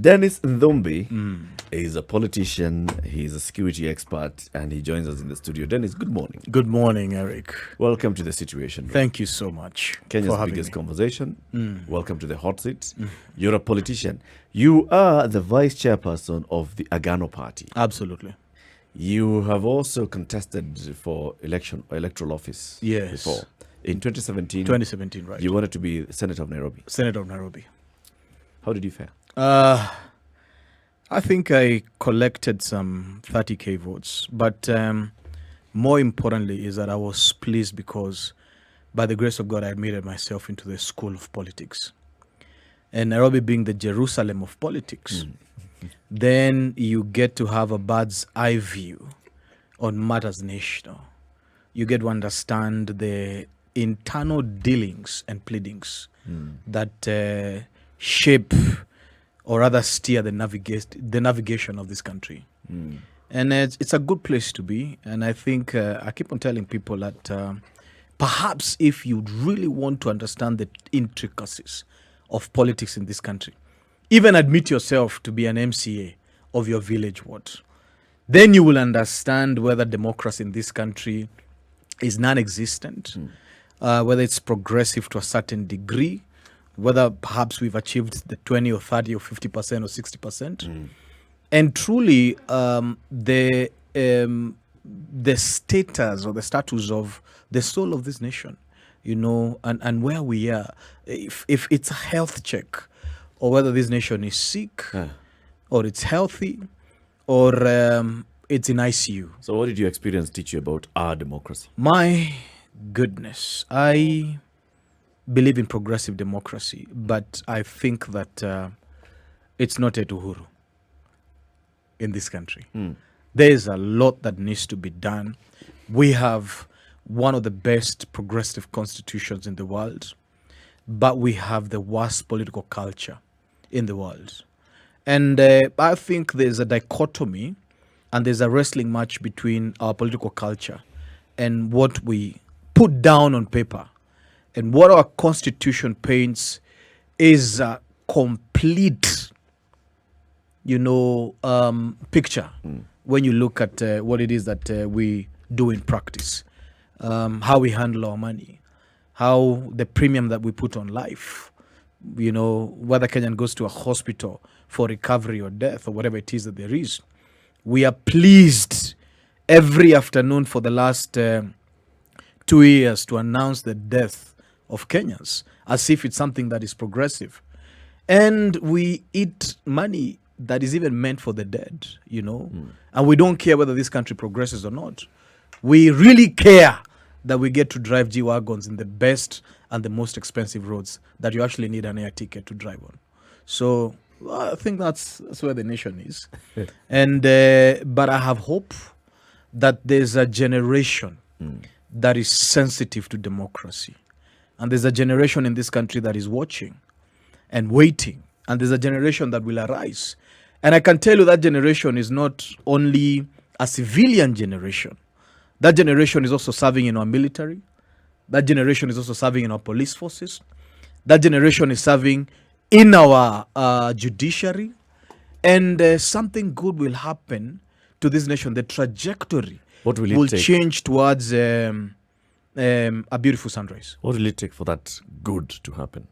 Dennis Nthumbi is a politician, he's a security expert, and he joins us in the studio. Dennis, good morning. Good morning, Eric. Welcome to The Situation Room. Thank you so much Kenya's for having biggest me. conversation. Welcome to the hot seat. You're a politician. You are the vice chairperson of the Agano party. Absolutely. You have also contested for electoral office before. In 2017, 2017, right. you wanted to be Senator of Nairobi. Senator of Nairobi. How did you fare? I think I collected some 30K votes, but more importantly is that I was pleased because by the grace of God, I admitted myself into the school of politics. And Nairobi being the Jerusalem of politics, then you get to have a bird's eye view on matters national. You get to understand the internal dealings and pleadings that shape or rather steer the navigation of this country. And it's a good place to be. And I think I keep on telling people that perhaps if you really want to understand the intricacies of politics in this country, even admit yourself to be an MCA of your village ward, then you will understand whether democracy in this country is non-existent, whether it's progressive to a certain degree, whether perhaps we've achieved the 20 or 30 or 50% or 60%. And truly, the status or the status of the soul of this nation, you know, and where we are, if it's a health check, or whether this nation is sick, or it's healthy, or it's in ICU. So what did your experience teach you about our democracy? My goodness, I believe in progressive democracy, but I think that it's not a Uhuru in this country. There is a lot that needs to be done. We have one of the best progressive constitutions in the world, but we have the worst political culture in the world. And I think there's a dichotomy and there's a wrestling match between our political culture and what we put down on paper. And what our constitution paints is a complete, picture when you look at what it is that we do in practice, how we handle our money, how the premium that we put on life, whether Kenyan goes to a hospital for recovery or death or whatever it is that there is. We are pleased every afternoon for the last 2 years to announce the death of Kenyans as if it's something that is progressive. And we eat money that is even meant for the dead, and we don't care whether this country progresses or not. We really care that we get to drive G-Wagons in the best and the most expensive roads that you actually need an air ticket to drive on. So I think that's where the nation is. And but I have hope that there's a generation that is sensitive to democracy. And there's a generation in this country that is watching and waiting. And there's a generation that will arise. And I can tell you that generation is not only a civilian generation. That generation is also serving in our military. That generation is also serving in our police forces. That generation is serving in our judiciary. And something good will happen to this nation. The trajectory will change towards a beautiful sunrise. What will it take for that good to happen?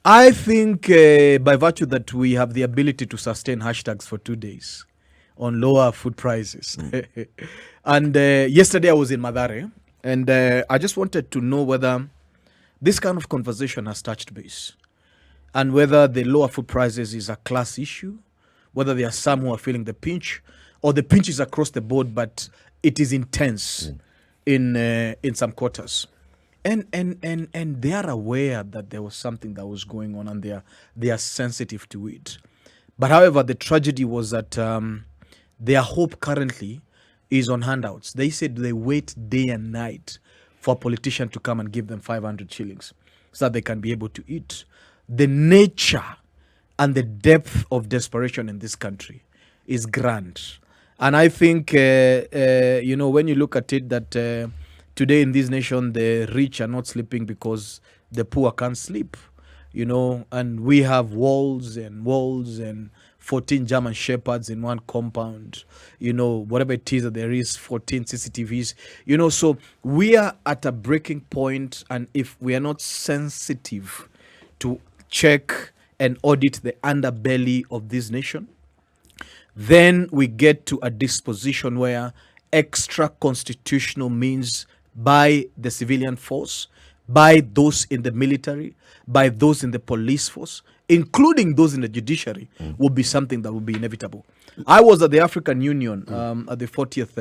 I think by virtue that we have the ability to sustain hashtags for 2 days on lower food prices. And yesterday I was in Mathare, and I just wanted to know whether this kind of conversation has touched base, and whether the lower food prices is a class issue, whether there are some who are feeling the pinch, or the pinch is across the board, but it is intense in some quarters. And they are aware that there was something that was going on, and they are sensitive to it. But however, the tragedy was that their hope currently is on handouts. They said they wait day and night for a politician to come and give them 500 shillings so that they can be able to eat. The nature and the depth of desperation in this country is grand. And I think, when you look at it, that today in this nation, the rich are not sleeping because the poor can't sleep. and we have walls and 14 German shepherds in one compound, whatever it is that there is, 14 CCTVs, so we are at a breaking point, and if we are not sensitive to check and audit the underbelly of this nation, then we get to a disposition where extra constitutional means by the civilian force, by those in the military, by those in the police force, including those in the judiciary, will be something that will be inevitable. I was at the African Union at the 40th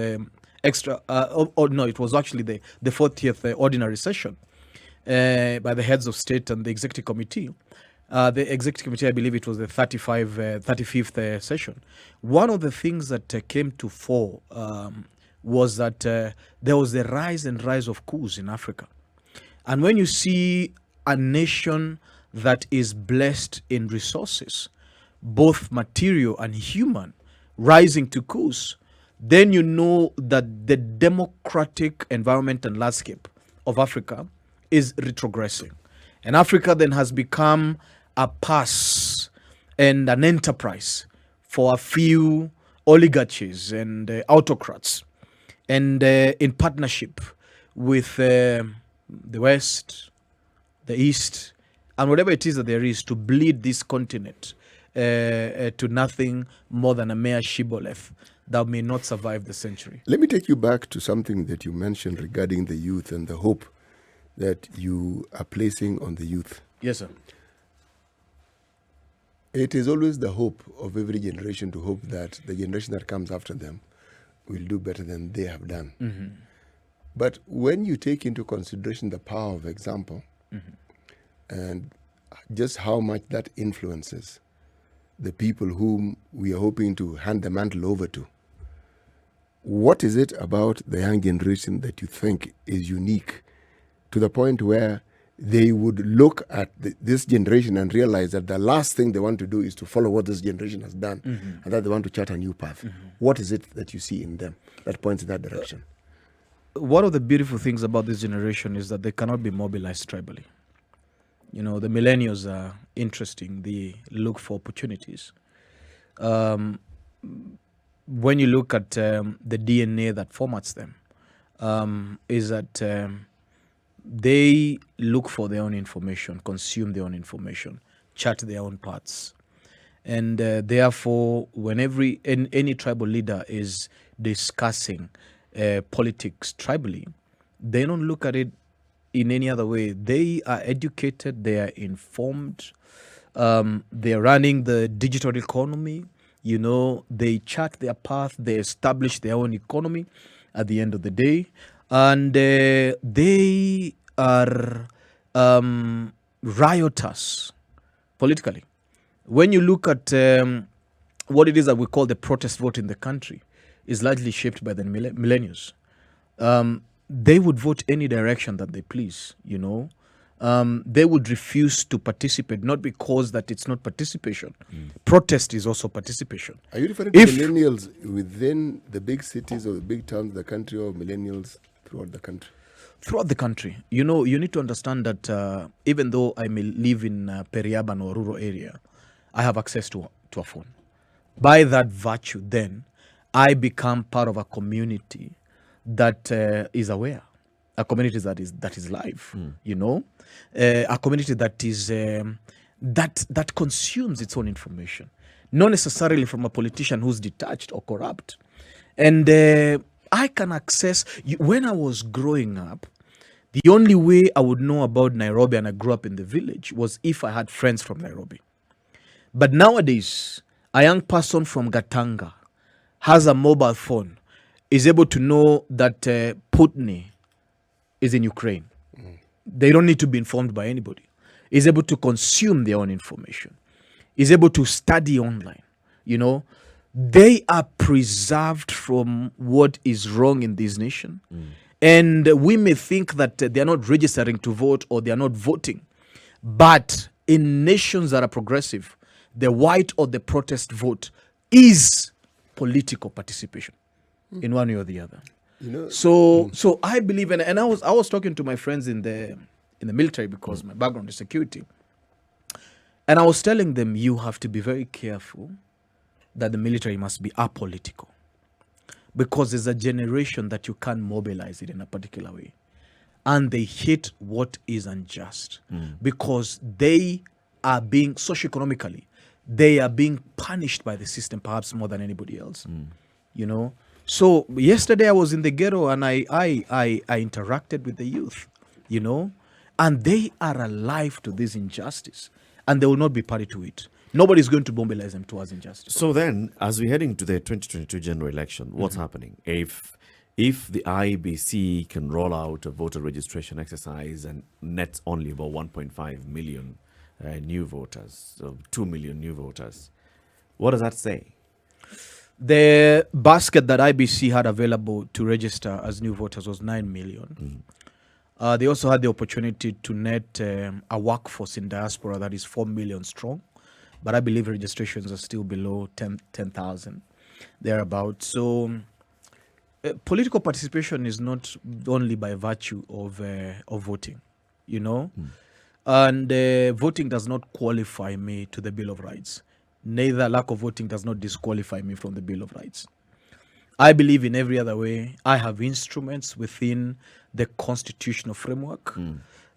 it was actually the 40th ordinary session by the heads of state and the executive committee. The executive committee, I believe it was the 35th session. One of the things that came to fore was that there was a rise of coups in Africa. And when you see a nation that is blessed in resources, both material and human, rising to coups, then you know that the democratic environment and landscape of Africa is retrogressing. And Africa then has become a pass and an enterprise for a few oligarchies and autocrats, and in partnership with the West, the East, and whatever it is that there is, to bleed this continent to nothing more than a mere shibboleth that may not survive the century. Let me take you back to something that you mentioned regarding the youth and the hope that you are placing on the youth. Yes, sir. It is always the hope of every generation to hope that the generation that comes after them will do better than they have done. Mm-hmm. But when you take into consideration the power of example, and just how much that influences the people whom we are hoping to hand the mantle over to, what is it about the young generation that you think is unique to the point where they would look at this generation and realize that the last thing they want to do is to follow what this generation has done, and that they want to chart a new path? What is it that you see in them that points in that direction? One of the beautiful things about this generation is that they cannot be mobilized tribally. The millennials are interesting. They look for opportunities. When you look at the DNA that formats them, is that they look for their own information, consume their own information, chart their own paths. And therefore, when any tribal leader is discussing politics tribally, they don't look at it in any other way. They are educated, they are informed, they are running the digital economy, they chart their path, they establish their own economy at the end of the day, and they are riotous politically. When you look at what it is that we call the protest vote in the country, is largely shaped by the millennials. They would vote any direction that they please, They would refuse to participate, not because that it's not participation. Protest is also participation. Are you referring to millennials within the big cities or the big towns of the country, or millennials throughout the country? Throughout the country. You need to understand that even though I may live in a peri-urban or rural area, I have access to a phone. By that virtue, then, I become part of a community that is aware, a community that is live, a community that is that consumes its own information, not necessarily from a politician who's detached or corrupt. And I can access. When I was growing up, the only way I would know about Nairobi, and I grew up in the village, was if I had friends from Nairobi. But nowadays, a young person from Gatanga has a mobile phone, is able to know that Putney is in Ukraine. They don't need to be informed by anybody. Is able to consume their own information. Is able to study online. They are preserved from what is wrong in this nation. And we may think that they are not registering to vote or they are not voting. But in nations that are progressive, the white or the protest vote is political participation in one way or the other. So I believe, and I was talking to my friends in the military, because my background is security. And I was telling them, you have to be very careful that the military must be apolitical, because there's a generation that you can't mobilize it in a particular way. And they hate what is unjust because they are being socioeconomically, they are being punished by the system perhaps more than anybody else. You know, so yesterday I was in the ghetto and I interacted with the youth, you know, and they are alive to this injustice and they will not be party to it. Nobody's going to mobilize them towards injustice. So then, as we're heading to the 2022 general election, what's happening? If the IEBC can roll out a voter registration exercise and nets only about 1.5 million new voters, so 2 million new voters, what does that say? The basket that IBC had available to register as new voters was 9 million. They also had the opportunity to net a workforce in diaspora that is 4 million strong, but I believe registrations are still below 10,000, thereabouts. So political participation is not only by virtue of voting, you know, and voting does not qualify me to the Bill of Rights. Neither lack of voting does not disqualify me from the Bill of Rights. I believe in every other way. I have instruments within the constitutional framework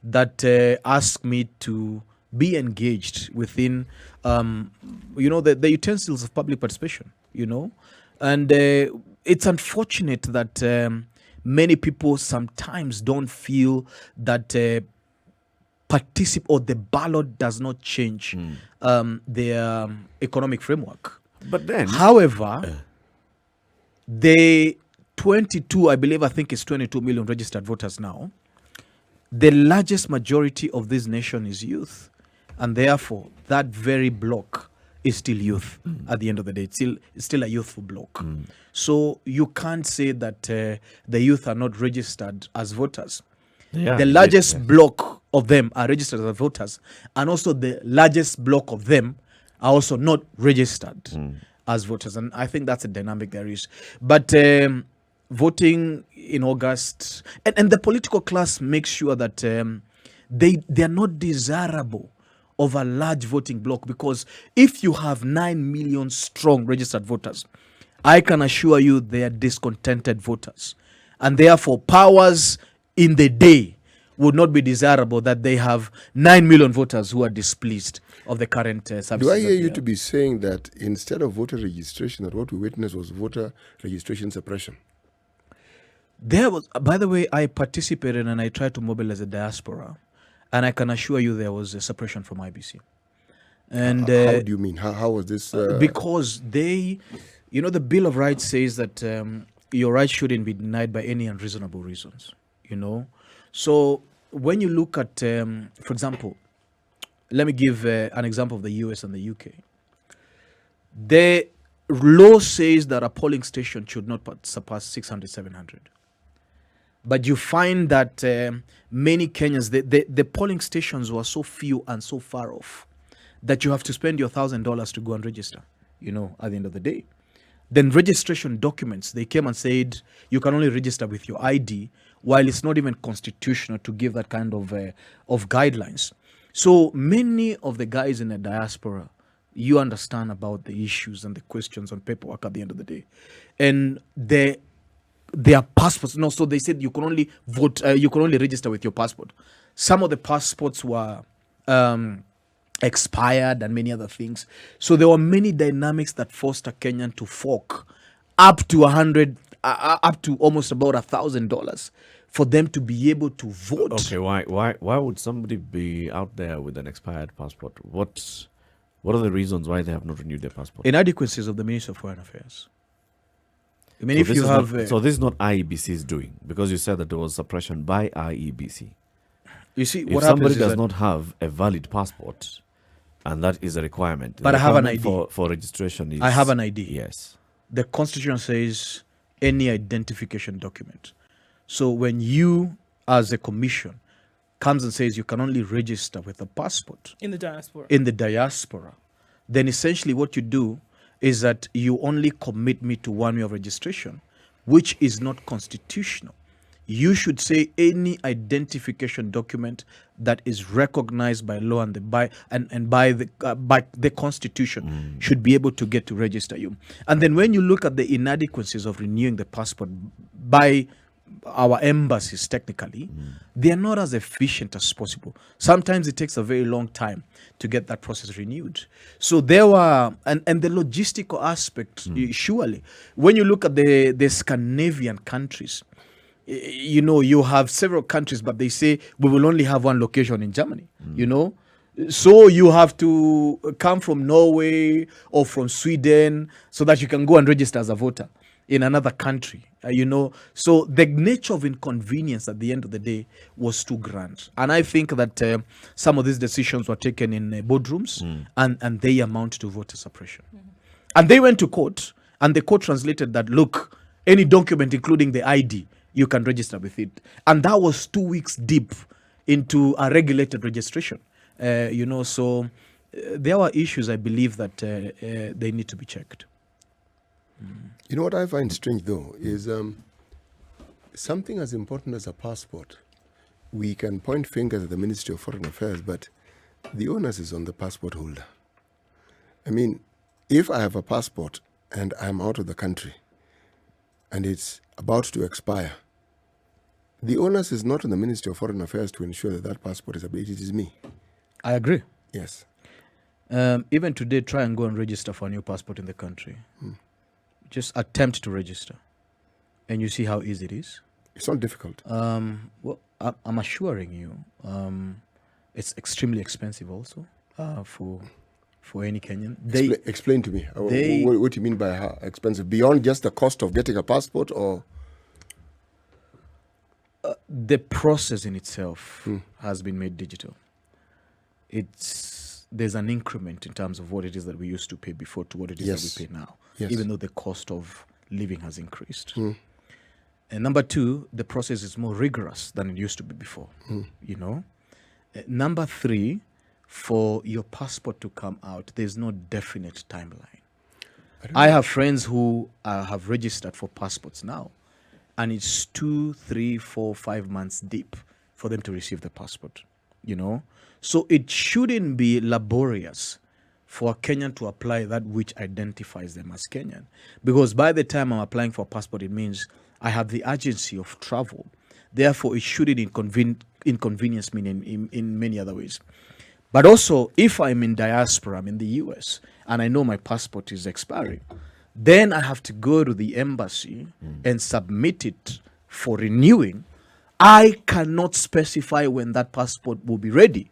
that ask me to be engaged within, you know, the utensils of public participation, you know. And it's unfortunate that many people sometimes don't feel that or the ballot does not change their economic framework. But then, however, the 22, I think it's 22 million registered voters now. The largest majority of this nation is youth, and therefore that very block is still youth. At the end of the day, it's still a youthful block. So you can't say that the youth are not registered as voters. The largest block of them are registered as voters, and also the largest block of them are also not registered as voters. And I think that's a dynamic there is. But voting in August, and the political class makes sure that they are not desirable of a large voting block, because if you have 9 million strong registered voters, I can assure you they are discontented voters, and therefore powers in the day would not be desirable that they have 9 million voters who are displeased of the current services. Do I hear you to be saying that instead of voter registration, that what we witnessed was voter registration suppression? There was, by the way, I participated and I tried to mobilize the diaspora, and I can assure you there was a suppression from IBC. And how do you mean? How was this? Because they, you know, the Bill of Rights says that your rights shouldn't be denied by any unreasonable reasons, you know. So when you look at, for example, let me give an example of the US and the UK. The law says that a polling station should not surpass 600, 700. But you find that many Kenyans, the polling stations were so few and so far off that you have to spend your $1,000 to go and register, you know, at the end of the day. Then registration documents, they came and said you can only register with your ID, while it's not even constitutional to give that kind of guidelines. So many of the guys in the diaspora, you understand about the issues and the questions on paperwork at the end of the day. And their passports, no, so they said you can only vote, you can only register with your passport. Some of the passports were expired and many other things. So there were many dynamics that forced a Kenyan to fork up to up to almost about $1,000 for them to be able to vote. Okay, why would somebody be out there with an expired passport? What are the reasons why they have not renewed their passport? Inadequacies of the Ministry of Foreign Affairs. I mean, So if this you is have, not, so this is not IEBC's doing, because you said that there was suppression by IEBC. you see, If what somebody happens is does that, not have a valid passport, and that is a requirement, But the I have an requirement ID. for registration is. I have an ID. Yes. The Constitution says any identification document. So when you, as a commission, comes and says you can only register with a passport in the diaspora. Then essentially what you do is that you only commit me to 1 year of registration, which is not constitutional. you should say any identification document that is recognized by law and by the Constitution should be able to get to register you. And then when you look at the inadequacies of renewing the passport by our embassies, technically, they are not as efficient as possible. Sometimes it takes a very long time to get that process renewed. So there were, and the logistical aspect, surely, when you look at the Scandinavian countries, you know, you have several countries, but they say we will only have one location in Germany, you know. So you have to come from Norway or from Sweden so that you can go and register as a voter in another country, you know. So the nature of inconvenience at the end of the day was too grand. And I think that some of these decisions were taken in boardrooms and they amount to voter suppression. And they went to court and the court translated that, look, any document including the ID, you can register with it. And that was 2 weeks deep into a regulated registration, you know. So there were issues, I believe, that they need to be checked. You know what I find strange, though, is something as important as a passport. We can point fingers at the Ministry of Foreign Affairs, but the onus is on the passport holder. I mean, if I have a passport and I'm out of the country and it's about to expire, the onus is not on the Ministry of Foreign Affairs to ensure that that passport is updated. It is me. I agree. Yes. Even today, try and go and register for a new passport in the country. Just attempt to register, and you see how easy it is. It's not difficult. Well, I'm assuring you, it's extremely expensive also for any Kenyan. Explain to me what you mean by how expensive, beyond just the cost of getting a passport, or the process in itself has been made digital. There's an increment in terms of what it is that we used to pay before to what it is that we pay now, even though the cost of living has increased. And number two, the process is more rigorous than it used to be before, you know. Number three, for your passport to come out, there's no definite timeline. I have friends who have registered for passports now, and it's 2, 3, 4, 5 months deep for them to receive the passport, you know. So it shouldn't be laborious for a Kenyan to apply that which identifies them as Kenyan. Because by the time I'm applying for a passport, it means I have the urgency of travel. Therefore, it shouldn't inconvenience me in many other ways. But also, if I'm in diaspora, I'm in the US, and I know my passport is expiring, then I have to go to the embassy and submit it for renewing. I cannot specify when that passport will be ready.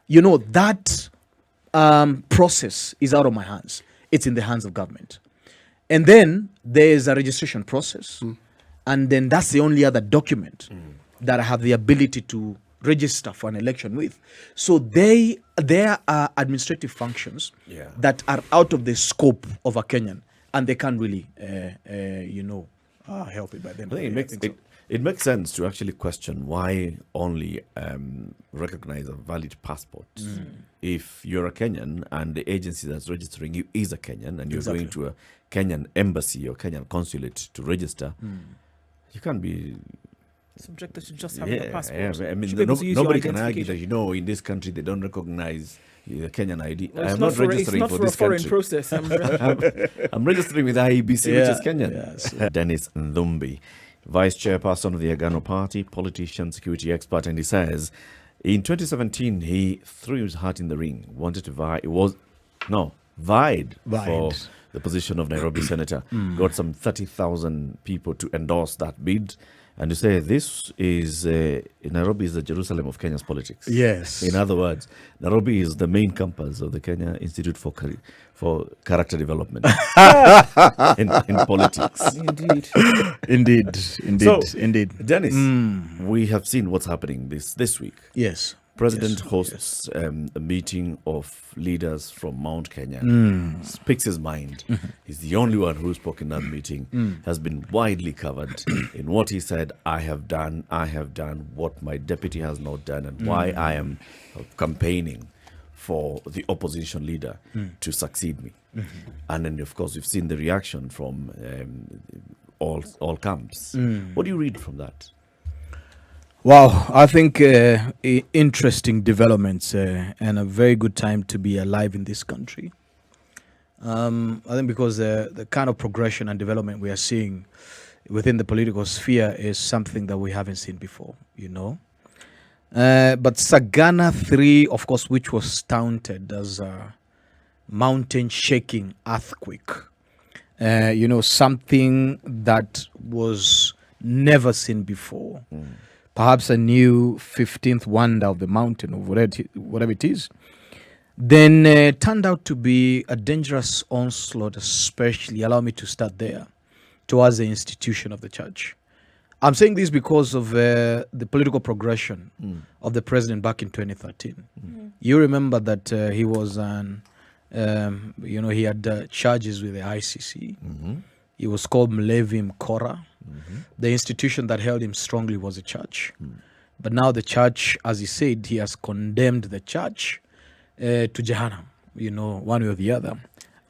You know, that process is out of my hands. It's in the hands of government. And then there's a registration process. And then that's the only other document that I have the ability to register for an election with. So there are administrative functions that are out of the scope of a Kenyan, and they can't really, help it by them. I think it makes sense to actually question why only recognize a valid passport. If you're a Kenyan and the agency that's registering you is a Kenyan and you're going to a Kenyan embassy or Kenyan consulate to register, you can't be subjected to just having a passport. I mean, nobody can argue that, you know, in this country they don't recognize the Kenyan ID. Well, I'm not registering for this foreign country. process. I'm registering with IEBC, which is Kenyan. Yes. Dennis Nthumbi, Vice Chairperson of the Sagana Party, politician, security expert, and he says in 2017 he threw his hat in the ring, wanted to vied for the position of Nairobi Senator, got some 30,000 people to endorse that bid. And you say this is Nairobi is the Jerusalem of Kenya's politics. Yes. In other words, Nairobi is the main campus of the Kenya Institute for Character Development in politics. Indeed. Indeed. Dennis, we have seen what's happening this week. Yes. President hosts a meeting of leaders from Mount Kenya, speaks his mind. He's the only one who spoke in that meeting, has been widely covered in what he said, I have done what my deputy has not done, and why I am campaigning for the opposition leader to succeed me. And then, of course, we've seen the reaction from all camps. What do you read from that? Wow, I think interesting developments and a very good time to be alive in this country. I think because the kind of progression and development we are seeing within the political sphere is something that we haven't seen before, you know. But Sagana 3, of course, which was touted as a mountain shaking earthquake, you know, something that was never seen before. Perhaps a new 15th wonder of the mountain, or whatever it is, then turned out to be a dangerous onslaught, especially, allow me to start there, towards the institution of the church. I'm saying this because of the political progression of the president back in 2013. You remember that he was he had charges with the ICC. He was called Mlevi Mkora. The institution that held him strongly was the church. But now the church, as he said, he has condemned the church to Jahannam, you know, one way or the other,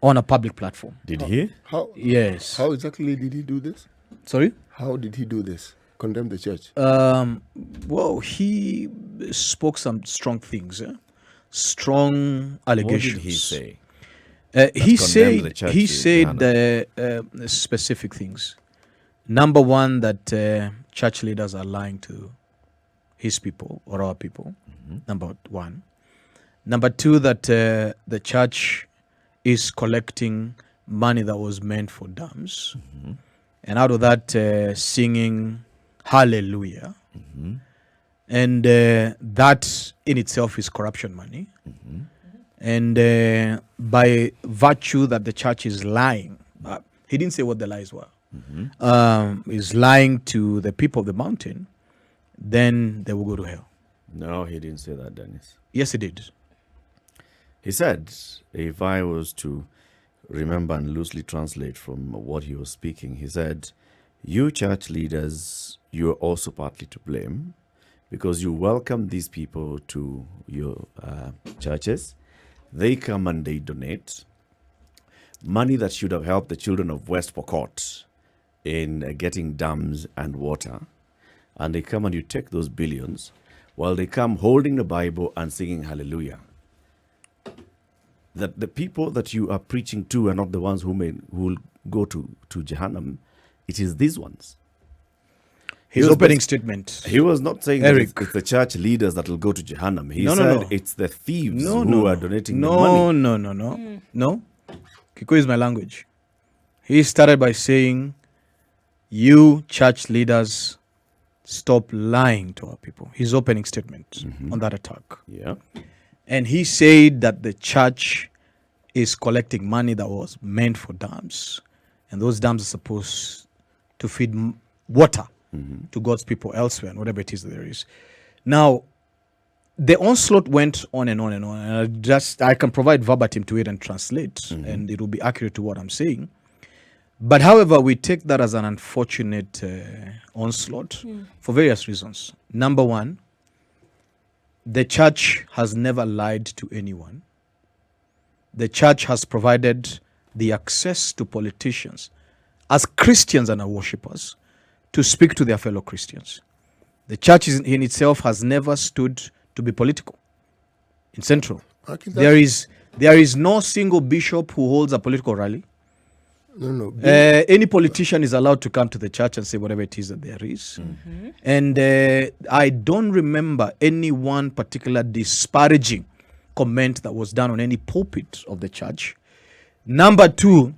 on a public platform. Did he? How? Yes. How exactly did he do this? Sorry? How did he do this? Condemn the church? Well, he spoke some strong things, strong allegations. What did he say? He said specific things. Number one, that church leaders are lying to his people or our people. Number one. Number two, that the church is collecting money that was meant for dams. And out of that, singing hallelujah. And that in itself is corruption money. And by virtue that the church is lying, he didn't say what the lies were, is lying to the people of the mountain, then they will go to hell. No, he didn't say that, Dennis. Yes, he did. He said, if I was to remember and loosely translate from what he was speaking, he said, you church leaders, you're also partly to blame because you welcome these people to your churches. They come and they donate money that should have helped the children of West Pokot in getting dams and water. And they come and you take those billions while they come holding the Bible and singing hallelujah. That the people that you are preaching to are not the ones who will go to Jahannam. It is these ones. His opening statement. He was not saying Eric. that it's the church leaders that will go to Jahannam. He No, said no. it's the thieves who are donating the money. No. Kiko is my language. He started by saying, you church leaders, stop lying to our people. His opening statement on that attack. Yeah. And he said that the church is collecting money that was meant for dams. And those dams are supposed to feed water to God's people elsewhere and whatever it is that there is. Now, the onslaught went on and on and on. And I can provide verbatim to it and translate, and it will be accurate to what I'm saying. But however, we take that as an unfortunate onslaught for various reasons. Number one, the church has never lied to anyone. The church has provided the access to politicians as Christians and as worshippers to speak to their fellow Christians. The church in itself has never stood to be political. In Central, there is no single bishop who holds a political rally. No. Any politician is allowed to come to the church and say whatever it is that there is. And I don't remember any one particular disparaging comment that was done on any pulpit of the church. Number two,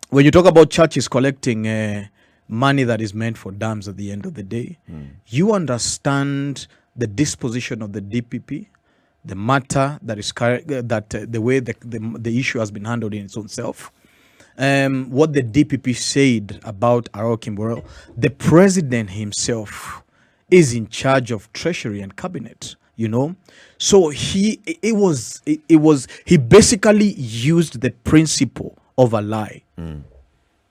when you talk about churches collecting money that is meant for dams at the end of the day, you understand the disposition of the DPP, the matter that is the way the issue has been handled in its own self. What the DPP said about Arao Kimboro, the president himself is in charge of treasury and cabinet, you know. So he basically used the principle of a lie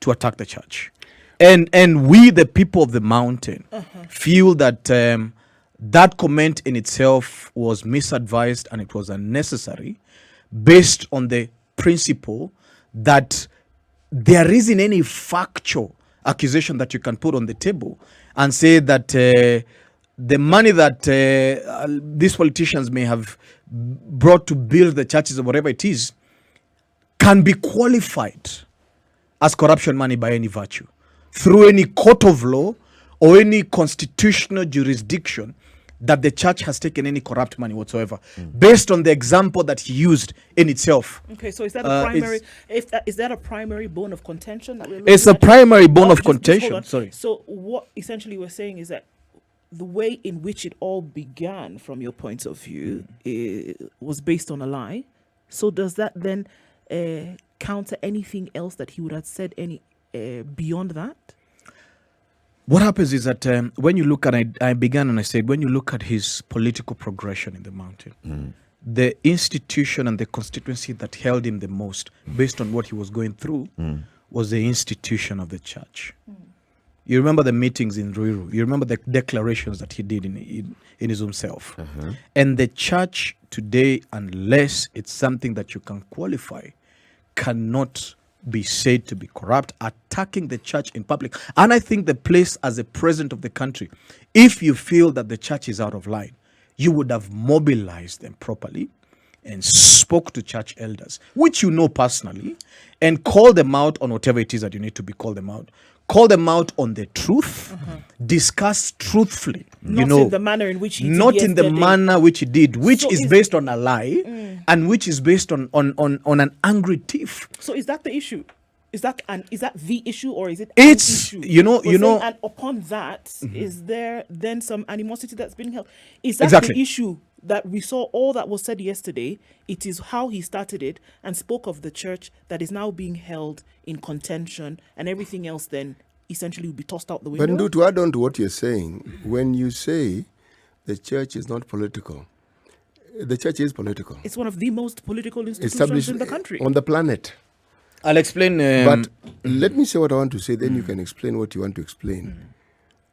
to attack the church. And we, the people of the mountain, feel that that comment in itself was misadvised and it was unnecessary based on the principle that there isn't any factual accusation that you can put on the table and say that the money that these politicians may have brought to build the churches or whatever it is can be qualified as corruption money by any virtue through any court of law or any constitutional jurisdiction that the church has taken any corrupt money whatsoever, based on the example that he used in itself. Okay, so is that a primary? Is that a primary bone of contention that we're looking It's a at? primary bone of Just hold contention. on. Sorry. So what essentially we're saying is that the way in which it all began, from your point of view, was based on a lie. So does that then counter anything else that he would have said any beyond that? What happens is that when you look at, I began and I said, when you look at his political progression in the mountain, the institution and the constituency that held him the most, based on what he was going through, was the institution of the church. You remember the meetings in Ruiru. You remember the declarations that he did in his own self. And the church today, unless it's something that you can qualify, cannot be said to be corrupt, attacking the church in public. And I think the place as a president of the country, if you feel that the church is out of line, you would have mobilized them properly and spoke to church elders, which you know personally, and call them out on whatever it is that you need to be called them out. Call them out on the truth, discuss truthfully. Not in the manner in which he did not in the yesterday. manner which he did, which So is based on a lie and which is based on an angry thief. So is that the issue? Is that the issue, or is it It's, an issue? you know, We're saying, and upon that, is there then some animosity that's being held? Is that Exactly. the issue that we saw? All that was said yesterday, it is how he started it and spoke of the church that is now being held in contention, and everything else then essentially will be tossed out the window. But to add on to what you're saying, when you say the church is not political, the church is political. It's one of the most political institutions Established in the country. on the planet. I'll explain. But let me say what I want to say, then you can explain what you want to explain.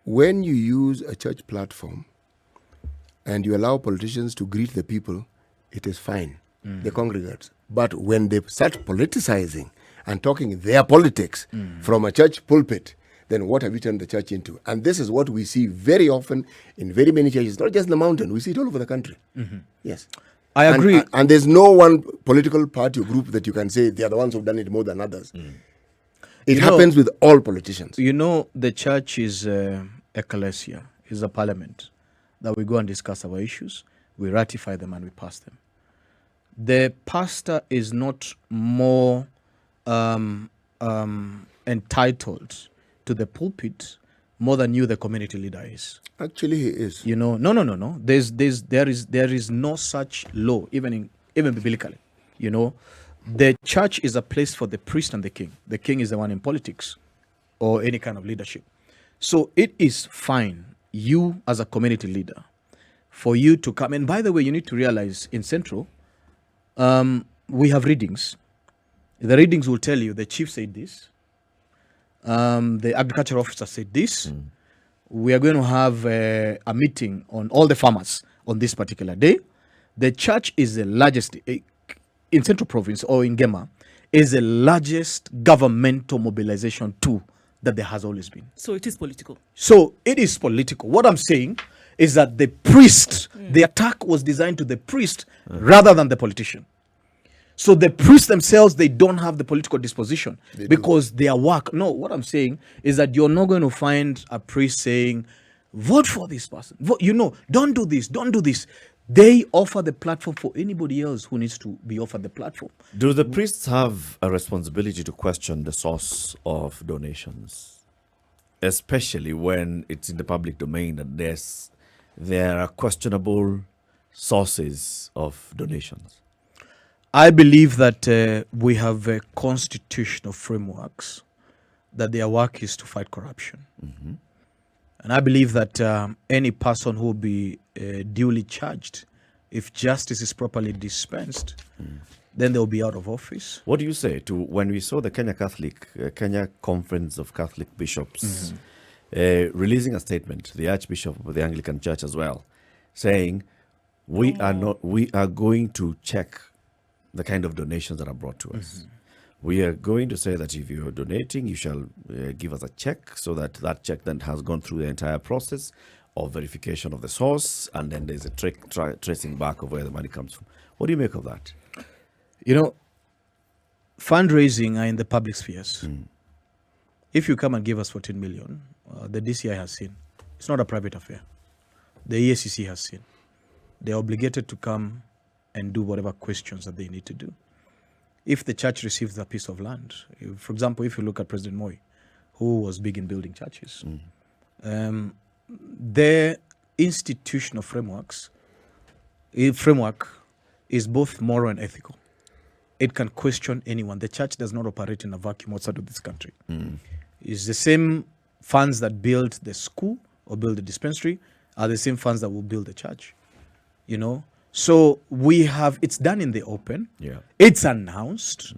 When you use a church platform and you allow politicians to greet the people, it is fine, the congregants. But when they start politicizing and talking their politics from a church pulpit, then what have you turned the church into? And this is what we see very often in very many churches, not just in the mountain, we see it all over the country. Yes. I agree. And there's no one political party or group that you can say they are the ones who've done it more than others. It happens with all politicians. You know, the church is ecclesia, is a parliament that we go and discuss our issues, we ratify them and we pass them. The pastor is not more entitled to the pulpit more than you, the community leader, is. Actually, he is. You know, no. There is no such law, even biblically. You know, the church is a place for the priest and the king. The king is the one in politics or any kind of leadership. So it is fine, you as a community leader, for you to come. And by the way, you need to realize in Central, we have readings. The readings will tell you the chief said this. The agriculture officer said this. We are going to have a meeting on all the farmers on this particular day. The church is the largest in Central Province or in Gema, is the largest governmental mobilization tool that there has always been. So it is political. So it is political. What I'm saying is that the priest, the attack was designed to the priest rather than the politician. So the priests themselves, they don't have the political disposition because their work. No, what I'm saying is that you're not going to find a priest saying, vote for this person. Vote, don't do this, don't do this. They offer the platform for anybody else who needs to be offered the platform. Do the priests have a responsibility to question the source of donations? Especially when it's in the public domain and there are questionable sources of donations. I believe that we have constitutional frameworks that their work is to fight corruption. And I believe that any person who will be duly charged, if justice is properly dispensed, then they'll be out of office. What do you say to when we saw the Kenya Conference of Catholic Bishops releasing a statement, the Archbishop of the Anglican Church as well, saying we are going to check the kind of donations that are brought to us. We are going to say that if you are donating, you shall give us a check so that check then has gone through the entire process. of verification of the source, and then there's a tracing back of where the money comes from. What do you make of that? You know, fundraising are in the public spheres. If you come and give us 14 million, the DCI has seen. It's not a private affair. The EACC has seen. They're obligated to come and do whatever questions that they need to do. If the church receives a piece of land, for example, if you look at President Muthui, who was big in building churches, their institutional framework is both moral and ethical. It can question anyone. The church does not operate in a vacuum outside of this country. It's the same funds that build the school or build the dispensary are the same funds that will build the church. You know, so it's done in the open. Yeah, it's announced,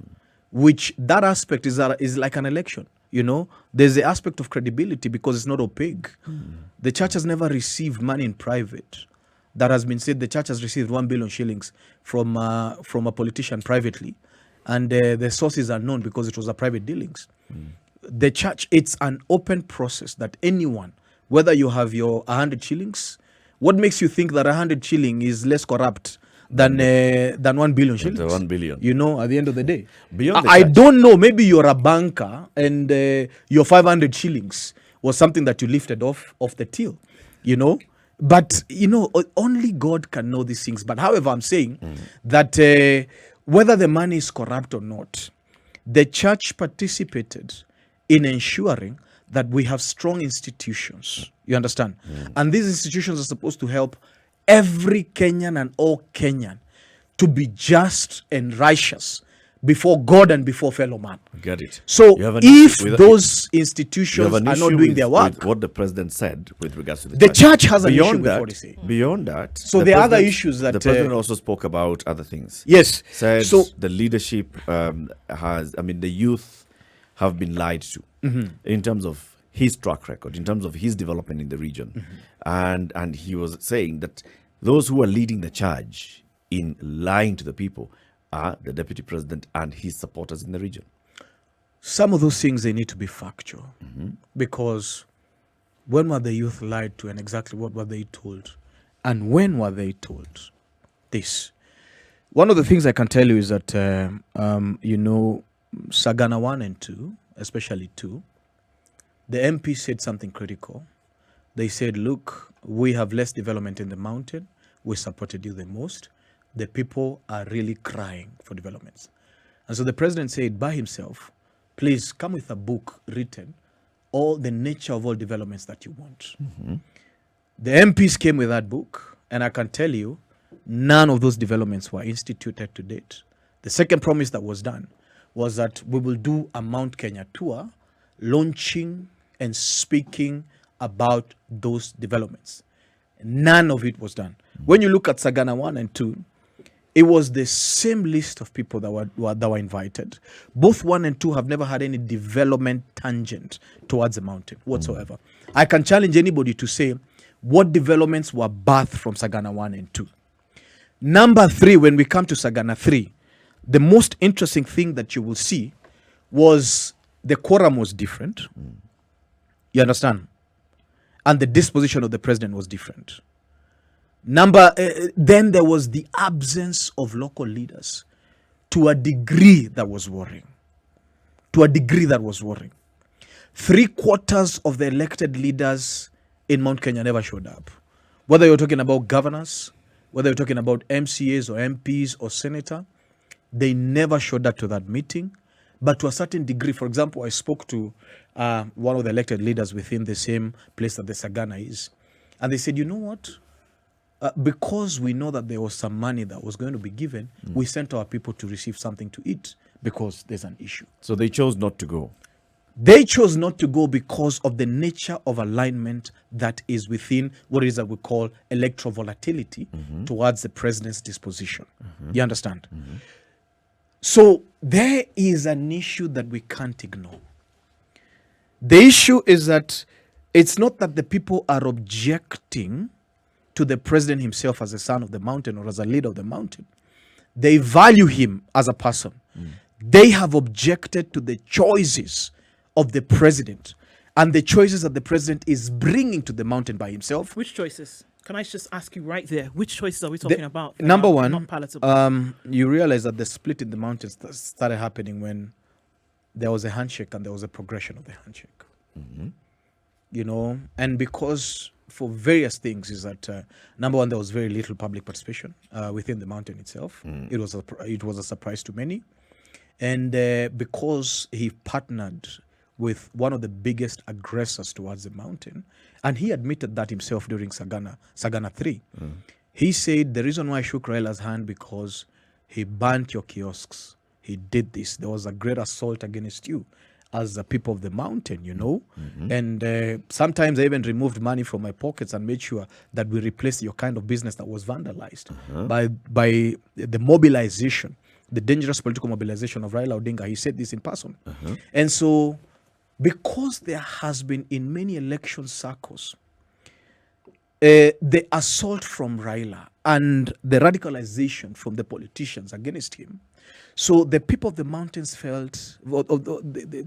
which that aspect is like an election. You know, there's the aspect of credibility because it's not opaque. The church has never received money in private. That has been said. The church has received 1 billion shillings from a politician privately, and the sources are known because it was a private dealings. The church, it's an open process that anyone, whether you have your 100 shillings, what makes you think that 100 shilling is less corrupt than 1 billion shillings? The 1 billion. You know, at the end of the day. Beyond the I church. don't know, maybe you're a banker and your 500 shillings was something that you lifted off the till, you know. But, you know, only God can know these things. But however, I'm saying that whether the money is corrupt or not, the church participated in ensuring that we have strong institutions. You understand? And these institutions are supposed to help every Kenyan and all Kenyan to be just and righteous before God and before fellow man. Get it. So You have an if issue with- those You institutions have an are issue not doing with- their work, with what the president said with regards to the church has an issue Beyond with that, what he said. Beyond that, So the there are other president- issues that, the president also spoke about other things. Yes. Said So the leadership the youth have been lied to in terms of his track record, in terms of his development in the region. And he was saying that those who are leading the charge in lying to the people are the deputy president and his supporters in the region. some of those things, they need to be factual. Because when were the youth lied to and exactly what were they told? And when were they told this? One of the things I can tell you is that, Sagana 1 and 2, especially 2, the MP said something critical. They said, look, we have less development in the mountain. We supported you the most. The people are really crying for developments. And so the president said by himself, please come with a book written, all the nature of all developments that you want. The MPs came with that book, and I can tell you, none of those developments were instituted to date. The second promise that was done was that we will do a Mount Kenya tour, launching and speaking about those developments. None of it was done. When you look at Sagana 1 and 2, it was the same list of people that were invited. Both 1 and 2 have never had any development tangent towards the mountain whatsoever. I can challenge anybody to say what developments were birthed from Sagana 1 and 2. Number 3, when we come to Sagana 3, the most interesting thing that you will see was the quorum was different. You understand? And the disposition of the president was different. Then there was the absence of local leaders to a degree that was worrying. 3/4 of the elected leaders in Mount Kenya never showed up. Whether you're talking about governors, whether you're talking about MCAs or MPs or senator, they never showed up to that meeting. But to a certain degree, for example, I spoke to one of the elected leaders within the same place that the Sagana is. And they said, you know what? Because we know that there was some money that was going to be given, we sent our people to receive something to eat because there's an issue. So they chose not to go. They chose not to go because of the nature of alignment that is within what it is that we call electoral volatility towards the president's disposition. You understand? So there is an issue that we can't ignore. The issue is that it's not that the people are objecting to the president himself as a son of the mountain or as a leader of the mountain. They value him as a person. They have objected to the choices of the president and the choices that the president is bringing to the mountain by himself. Which choices? Can I just ask you right there? Which choices are we talking about? that Number are one, not palatable. you realize that the split in the mountains started happening when there was a handshake and there was a progression of the handshake. You know, and because for various things is that number one, there was very little public participation within the mountain itself. It was a surprise to many, and because he partnered with one of the biggest aggressors towards the mountain, and he admitted that himself during Sagana 3. He said the reason why I shook Raila's hand because he burnt your kiosks. He did this. There was a great assault against you as the people of the mountain, you know. And sometimes I even removed money from my pockets and made sure that we replaced your kind of business that was vandalized by the mobilization, the dangerous political mobilization of Raila Odinga. He said this in person. And so, because there has been in many election circles the assault from Raila and the radicalization from the politicians against him, so the people of the mountains felt,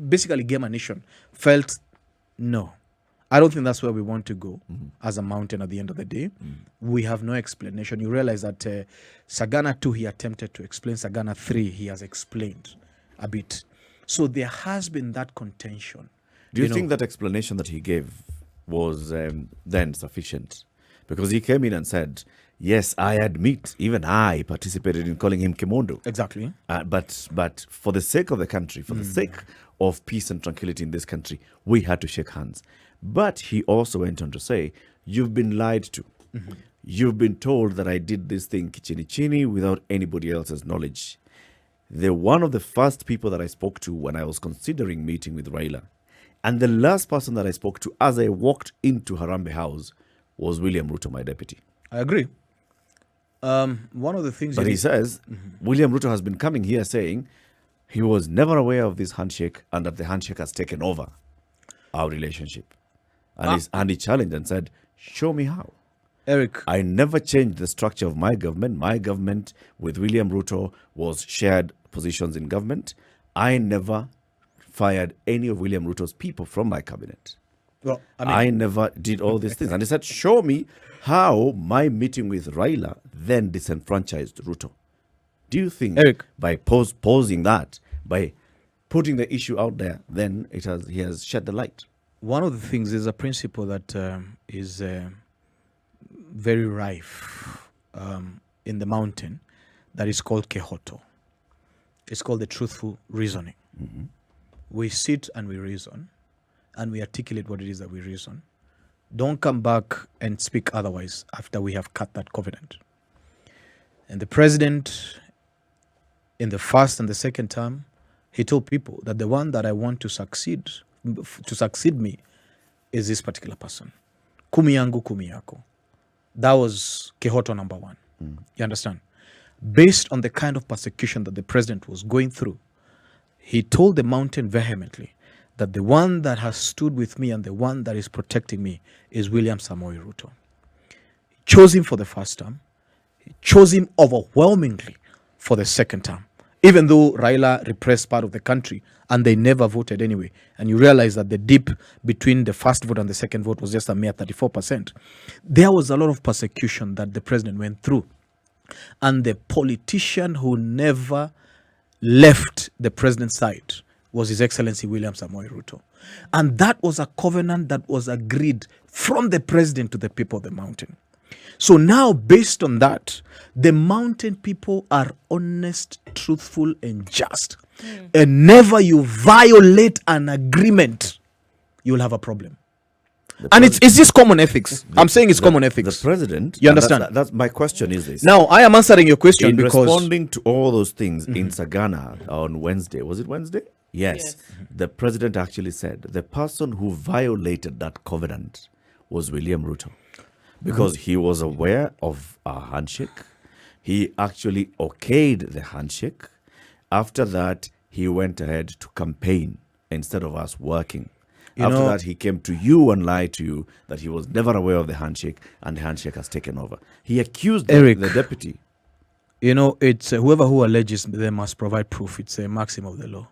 basically Gema Nation felt, no, I don't think that's where we want to go as a mountain at the end of the day. We have no explanation. You realize that Sagana 2, he attempted to explain. Sagana 3, he has explained a bit. So there has been that contention. Do you think that explanation that he gave was then sufficient? Because he came in and said, yes, I admit, even I participated in calling him Kimondo. Exactly. But for the sake of the country, for the sake of peace and tranquility in this country, we had to shake hands. But he also went on to say, you've been lied to. You've been told that I did this thing kichini without anybody else's knowledge. One of the first people that I spoke to when I was considering meeting with Raila, and the last person that I spoke to as I walked into Harambee House was William Ruto, my deputy. I agree. One of the things... But he says, William Ruto has been coming here saying he was never aware of this handshake and that the handshake has taken over our relationship. And he challenged and said, show me how. Eric. I never changed the structure of my government. My government with William Ruto was shared positions in government. I never fired any of William Ruto's people from my cabinet. Well, I never did all these things. And he said, show me how my meeting with Raila then disenfranchised Ruto. Do you think, Eric, by posing that, by putting the issue out there, then he has shed the light? one of the things is a principle that is very rife in the mountain that is called kehoto. It's called the truthful reasoning. Mm-hmm. We sit and we reason, and we articulate what it is that we reason. Don't come back and speak otherwise after we have cut that covenant. And the president, in the first and the second term, he told people that the one that I want to succeed me is this particular person. Kumi yangu, kumi yako. That was Kehoto number one. You understand? Based on the kind of persecution that the president was going through, he told the mountain vehemently that the one that has stood with me and the one that is protecting me is William Samoei Ruto. He chose him for the first term. He chose him overwhelmingly for the second term, even though Raila repressed part of the country and they never voted anyway. And you realize that the dip between the first vote and the second vote was just a mere 34%. There was a lot of persecution that the president went through. And the politician who never left the president's side was His Excellency William Samoei Ruto. And that was a covenant that was agreed from the president to the people of the mountain. So now, based on that, the mountain people are honest, truthful, and just. And never you violate an agreement, you'll have a problem. And it's just common ethics. I'm saying it's common ethics. The president... You understand? That's my question is this. Now, I am answering your question because... responding to all those things in Sagana on Wednesday, was it Wednesday? Yes. The president actually said the person who violated that covenant was William Ruto. Because he was aware of a handshake. He actually okayed the handshake. After that, he went ahead to campaign instead of us working. After that, he came to you and lied to you that he was never aware of the handshake and the handshake has taken over. He accused Eric, the deputy. You know, it's whoever who alleges they must provide proof. It's a maxim of the law.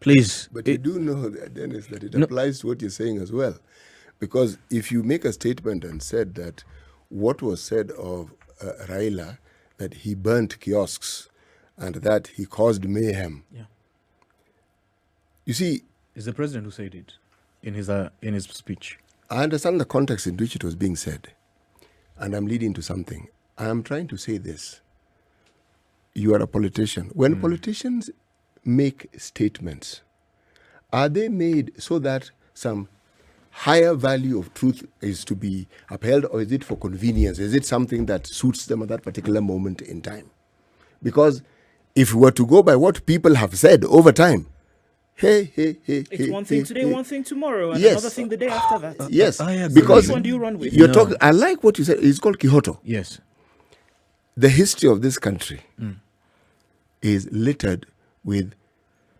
Please. But you do know, that, Dennis, that it No. applies to what you're saying as well. Because if you make a statement and said that what was said of Raila, that he burnt kiosks and that he caused mayhem. Yeah. You see, It's the president who said it in his speech. I understand the context in which it was being said, and I'm leading to something. I am trying to say this. You are a politician. When politicians make statements, are they made so that some higher value of truth is to be upheld, or is it for convenience? Is it something that suits them at that particular moment in time? Because if we were to go by what people have said over time, It's one thing today, one thing tomorrow, and Yes. another thing the day after that. yes, I agree. because Which one do you run with? you're No. talking. I like what you said. It's called Quixote. Yes. The history of this country is littered with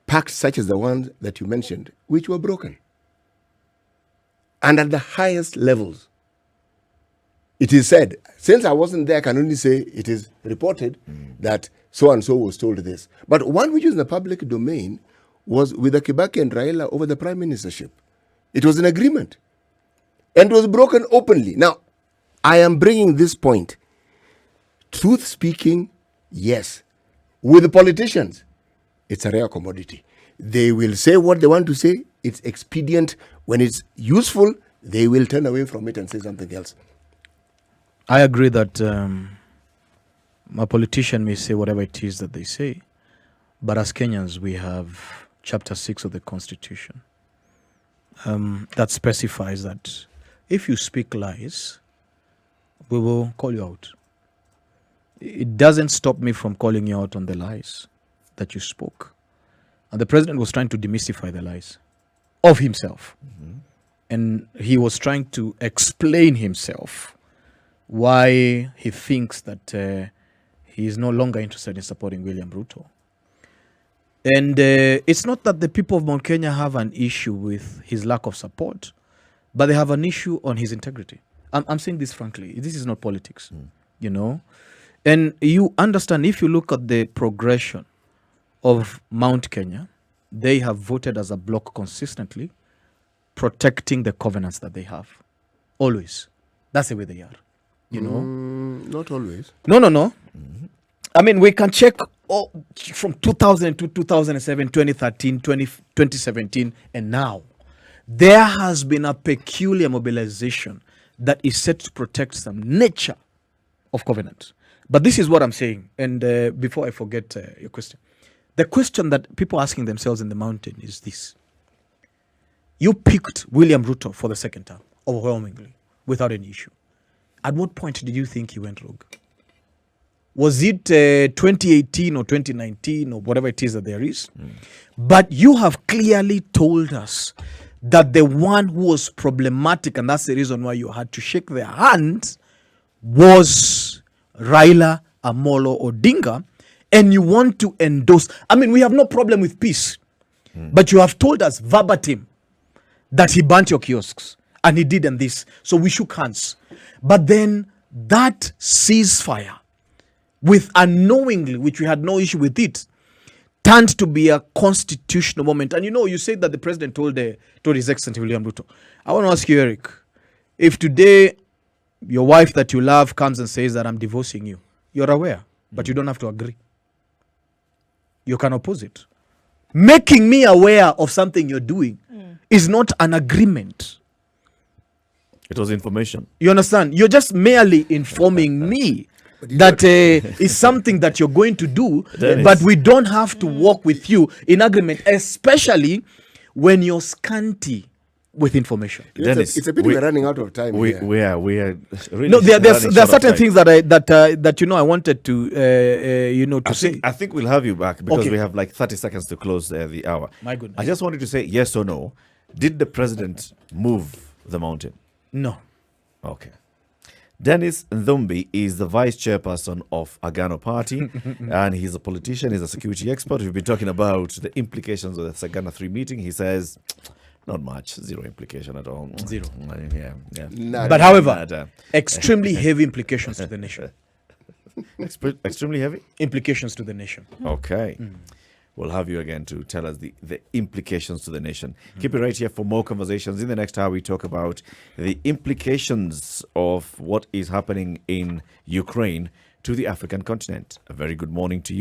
pacts such as the ones that you mentioned, which were broken. And at the highest levels, it is said, since I wasn't there, I can only say it is reported that so and so was told this. But one which is in the public domain was with the Kibaki and Raila over the prime ministership. It was an agreement and was broken openly. Now, I am bringing this point. Truth speaking, yes. With the politicians, it's a rare commodity. They will say what they want to say. It's expedient. When it's useful, they will turn away from it and say something else. I agree that a politician may say whatever it is that they say, but as Kenyans, we have Chapter 6 of the Constitution that specifies that if you speak lies, we will call you out. It doesn't stop me from calling you out on the lies that you spoke. And the president was trying to demystify the lies of himself. And he was trying to explain himself why he thinks that he is no longer interested in supporting William Ruto. And it's not that the people of Mount Kenya have an issue with his lack of support, but they have an issue on his integrity. I'm saying this frankly. This is not politics, you know. And you understand, if you look at the progression of Mount Kenya, they have voted as a bloc consistently, protecting the covenants that they have. Always. That's the way they are, you know. Not always. No. I mean, we can check from 2002, 2007, 2013, 2017, and now. There has been a peculiar mobilization that is set to protect some nature of covenant. But this is what I'm saying. And before I forget your question, the question that people are asking themselves in the mountain is this. You picked William Ruto for the second term, overwhelmingly, without any issue. At what point did you think he went rogue? Was it 2018 or 2019 or whatever it is that there is? But you have clearly told us that the one who was problematic, and that's the reason why you had to shake their hands, was Raila Amolo Odinga, and you want to endorse. I mean, we have no problem with peace, but you have told us verbatim that he burnt your kiosks and he did and this. So we shook hands. But then that ceasefire, with unknowingly, which we had no issue with it, turned to be a constitutional moment. And you know, you said that the president told his Excellency William Ruto. I want to ask you, Eric, if today your wife that you love comes and says that I'm divorcing you, you're aware, but you don't have to agree. You can oppose it. Making me aware of something you're doing is not an agreement. It was information. You understand? You're just merely informing me that is something that you're going to do, but we don't have to work with you in agreement, especially when you're scanty with information. Dennis, It's a pity we're running out of time here. We are really No, there are running short certain of time. things that you know I wanted to to say. I think we'll have you back because Okay. we have like 30 seconds to close the hour. My goodness. I just wanted to say yes or no. Did the president move the mountain? No. Okay. Dennis Nthumbi is the vice chairperson of Agano Party, and he's a politician, he's a security expert. We've been talking about the implications of the Sagana 3 meeting. He says, not much, zero implication at all. Zero. Yeah. Nada. But however, Nada. extremely heavy implications to the nation. Extremely heavy? Implications to the nation. Okay. we'll have you again to tell us the implications to the nation. Keep it right here for more conversations. In the next hour, we talk about the implications of what is happening in Ukraine to the African continent. A very good morning to you.